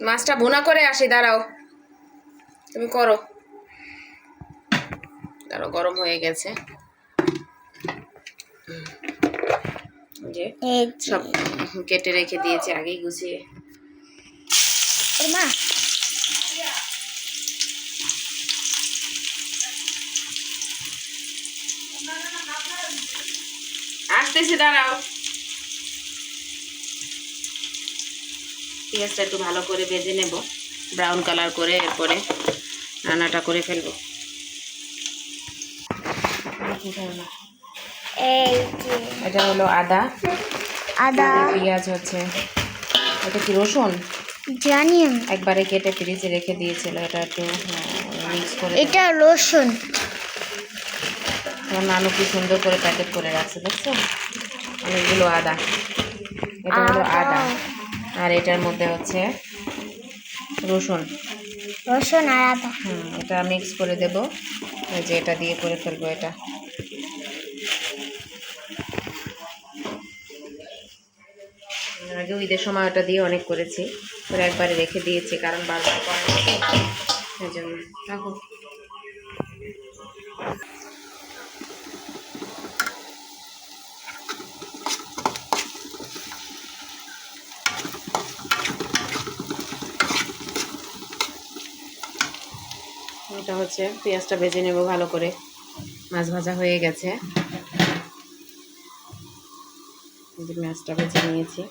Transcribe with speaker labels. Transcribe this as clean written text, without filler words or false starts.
Speaker 1: মাছটা ভুনা করে আসি, দাঁড়াও তুমি করো। দাঁড়াও, গরম হয়ে গেছে। যে সব কেটে রেখে দিয়েছি আগেই গুছিয়ে।
Speaker 2: মা
Speaker 1: আসতেছি, দাঁড়াও। পেঁয়াজটা একটু ভালো করে ভেজে নেব, ব্রাউন কালার করে, এরপরে রান্নাটা করে ফেলবো।
Speaker 2: এই যে
Speaker 1: এটা হলো আদা, পেঁয়াজ হচ্ছে, এটা কি রসুন
Speaker 2: জানি আমি।
Speaker 1: একবারে কেটে ফ্রিজে রেখে দিয়েছিল, এটা একটু মিক্স করে।
Speaker 2: এটা রসুন।
Speaker 1: আমার নানু কি সুন্দর করে প্যাকেট করে রাখছে, দেখছো? অনেকগুলো আদা। এটা হলো আদা, আর এটার মধ্যে হচ্ছে রসুন।
Speaker 2: আর আদা।
Speaker 1: এটা মিক্স করে দেব, এই যে এটা দিয়ে করে ফেলবো। এটা আগে ঈদের সময় ওটা দিয়ে অনেক করেছি, পরে একবারে রেখে দিয়েছি, কারণ বারবার করা হচ্ছে, এই জন্য। রাখো। এটা হচ্ছে পেঁয়াজটা ভেজে নেব ভালো করে। মাছ ভাজা হয়ে গেছে, মাছটা ভেজে নিয়েছি।